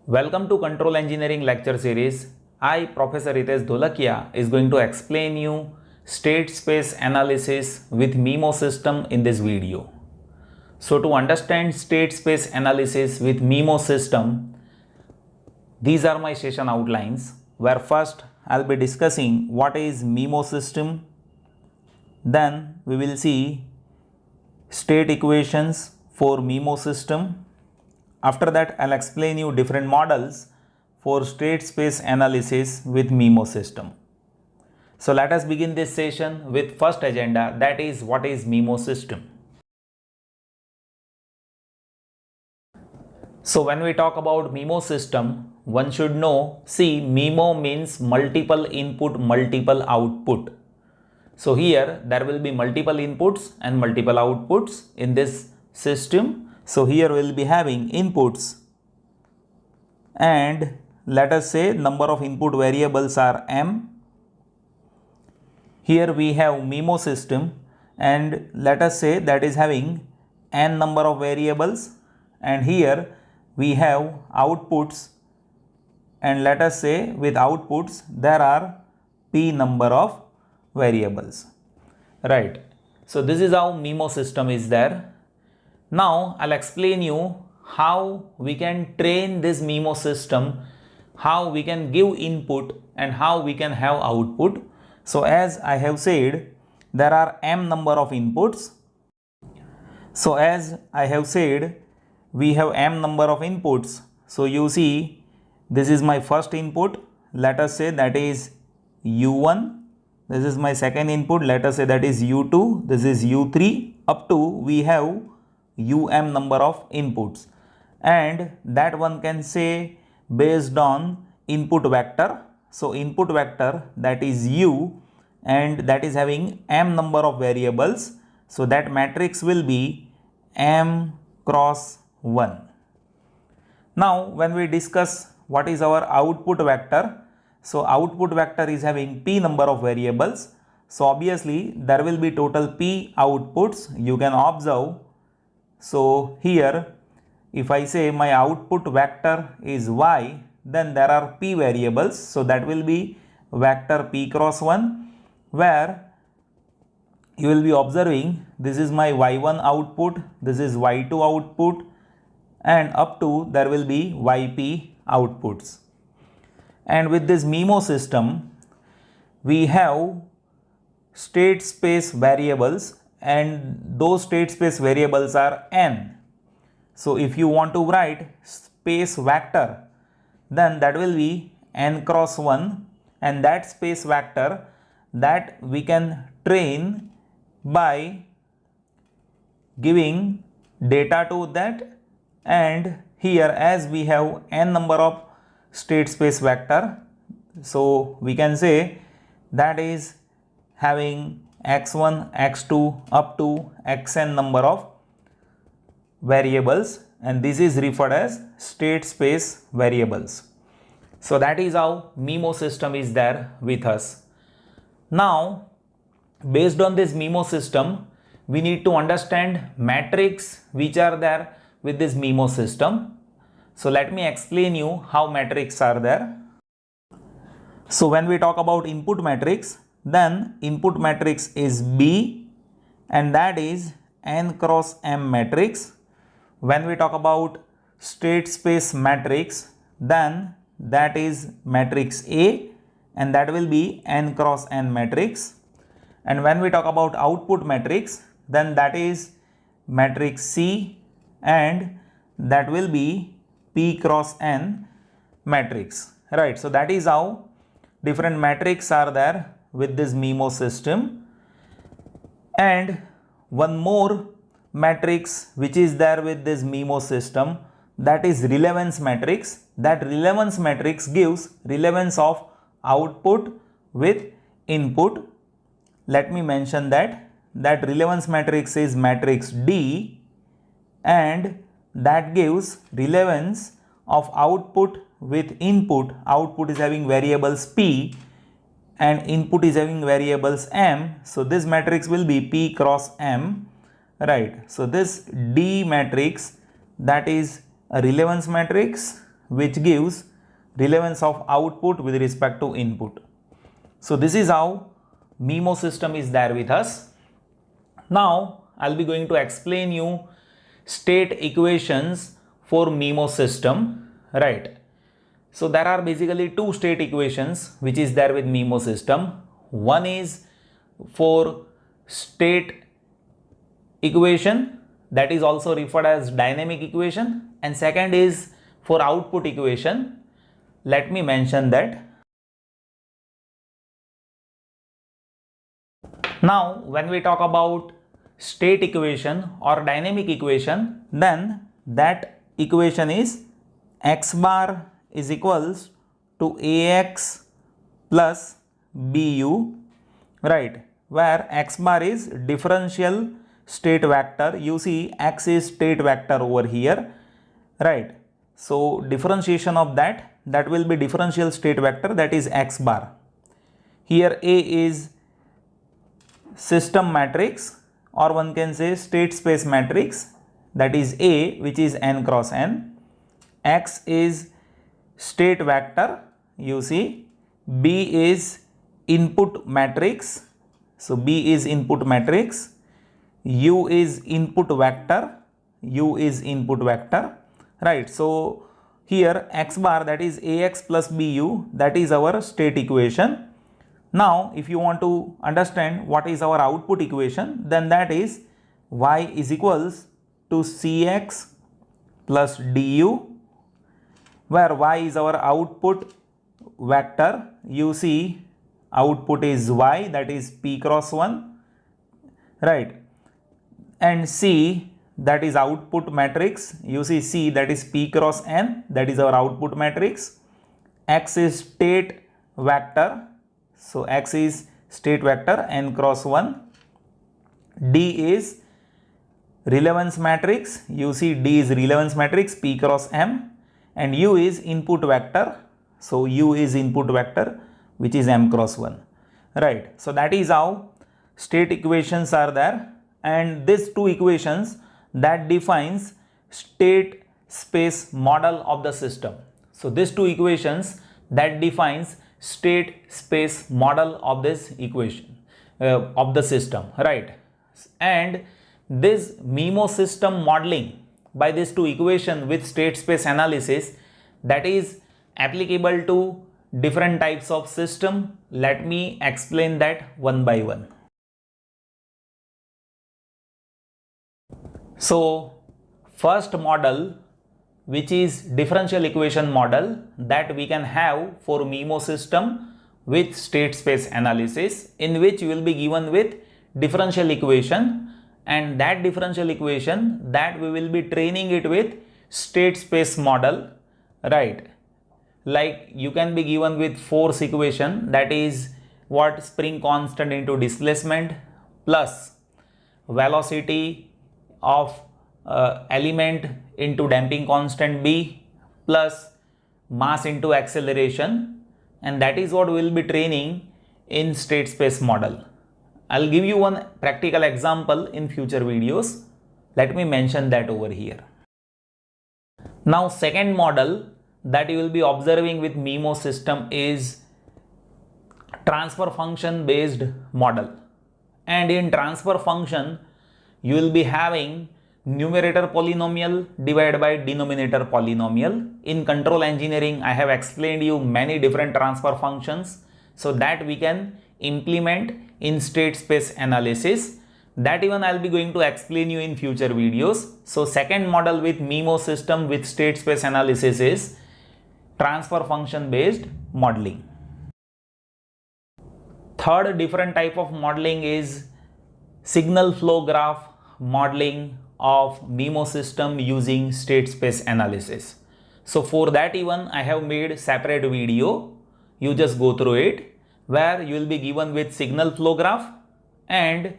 Welcome to Control Engineering lecture series. I, Professor Ritesh Dholakia, is going to explain you state space analysis with MIMO system in this video. So to understand state space analysis with MIMO system, these are my session outlines, where first I'll be discussing what is MIMO system. Then we will see state equations for MIMO system. After that, I'll explain you different models for state space analysis with MIMO system. So let us begin this session with first agenda, that is what is MIMO system. So when we talk about MIMO system, one should know, see, MIMO means multiple input, multiple output. So here there will be multiple inputs and multiple outputs in this system. So here we will be having inputs, and let us say number of input variables are m. Here we have MIMO system, and let us say that is having n number of variables, and here we have outputs, and let us say with outputs there are p number of variables, right? So this is how MIMO system is there. Now I'll explain you how we can train this MIMO system, how we can give input and how we can have output. So as I have said, there are m number of inputs. So as I have said, we have m number of inputs. So you see, this is my first input, let us say that is u1. This is my second input, let us say that is u2. This is u3. Up to we have number of inputs, and that one can say based on input vector. So input vector, that is u, and that is having m number of variables. So that matrix will be m cross 1. Now when we discuss what is our output vector, so output vector is having p number of variables. So obviously there will be total p outputs, you can observe. So here if I say my output vector is y, then there are p variables. So that will be vector p cross 1, where you will be observing this is my y1 output, this is y2 output, and up to there will be yp outputs. And with this MIMO system, we have state space variables, and those state space variables are n. So if you want to write space vector, then that will be n cross 1, and that space vector that we can train by giving data to that. And here as we have n number of state space vector, so we can say that is having x1, x2 up to xn number of variables, and this is referred as state space variables. So that is how MIMO system is there with us. Now based on this MIMO system, we need to understand matrix which are there with this MIMO system. So let me explain you how matrix are there. So when we talk about input matrix, then input matrix is B, and that is n cross m matrix. When we talk about state space matrix, then that is matrix A, and that will be n cross n matrix. And when we talk about output matrix, then that is matrix C, and that will be P cross n matrix, right? So that is how different matrix are there with this MIMO system. And one more matrix which is there with this MIMO system, that is relevance matrix. That relevance matrix gives relevance of output with input. Let me mention that relevance matrix is matrix D, and that gives relevance of output with input. Output is having variables p and input is having variables m. So this matrix will be p cross m, right? So this D matrix, that is a relevance matrix which gives relevance of output with respect to input. So this is how MIMO system is there with us. Now I'll be going to explain you state equations for MIMO system, right? So there are basically two state equations which is there with MIMO system. One is for state equation, that is also referred as dynamic equation, and second is for output equation. Let me mention that. Now when we talk about state equation or dynamic equation, then that equation is x bar is equals to ax plus bu, right, where x bar is differential state vector. You see x is state vector over here, right? So differentiation of that will be differential state vector, that is x bar. Here A is system matrix, or one can say state space matrix, that is A, which is n cross n. X is state vector, you see. B is input matrix, so B is input matrix. U is input vector, U is input vector, right? So here x bar, that is ax plus bu, that is our state equation. Now if you want to understand what is our output equation, then that is y is equals to cx plus du, where y is our output vector. You see output is y, that is p cross 1, right? And C, that is output matrix. You see C, that is p cross n, that is our output matrix. X is state vector, so X is state vector n cross 1. D is relevance matrix. You see D is relevance matrix p cross m, and U is input vector. So U is input vector, which is m cross 1, right? So that is how state equations are there, and these two equations that defines state space model of the system. So these two equations that defines state space model of this equation of the system, right? And this MIMO system modeling by these two equations with state space analysis, that is applicable to different types of system. Let me explain that one by one. So first model, which is differential equation model, that we can have for MIMO system with state space analysis, in which you will be given with differential equation, and that differential equation that we will be training it with state space model, right? Like you can be given with force equation, that is what, spring constant into displacement plus velocity of element into damping constant B plus mass into acceleration, and that is what we will be training in state space model. I'll give you one practical example in future videos. Let me mention that over here. Now second model that you will be observing with MIMO system is transfer function based model, and in transfer function you will be having numerator polynomial divided by denominator polynomial. In control engineering I have explained you many different transfer functions, so that we can implement in state space analysis. That even I'll be going to explain you in future videos. So second model with MIMO system with state space analysis is transfer function based modeling. Third different type of modeling is signal flow graph modeling of MIMO system using state space analysis. So for that even I have made separate video, you just go through it, where you will be given with signal flow graph, and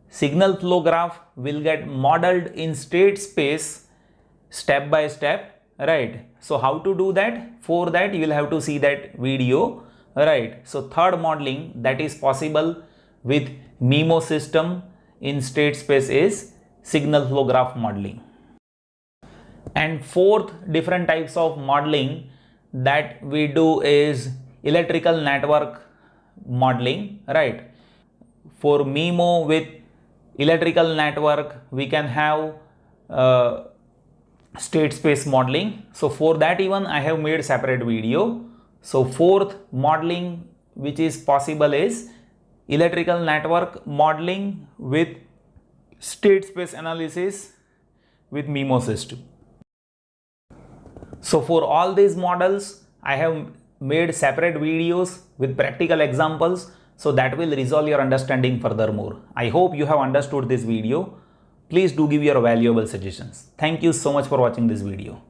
signal flow graph will get modeled in state space step by step, right? So how to do that? For that you will have to see that video, right? So third modeling that is possible with MIMO system in state space is signal flow graph modeling. And fourth different types of modeling that we do is electrical network modeling, right? For MIMO with electrical network, we can have state space modeling. So for that even I have made separate video. So fourth modeling which is possible is electrical network modeling with state space analysis with MIMO system. So for all these models, I have made separate videos with practical examples, so that will resolve your understanding furthermore. I hope you have understood this video. Please do give your valuable suggestions. Thank you so much for watching this video.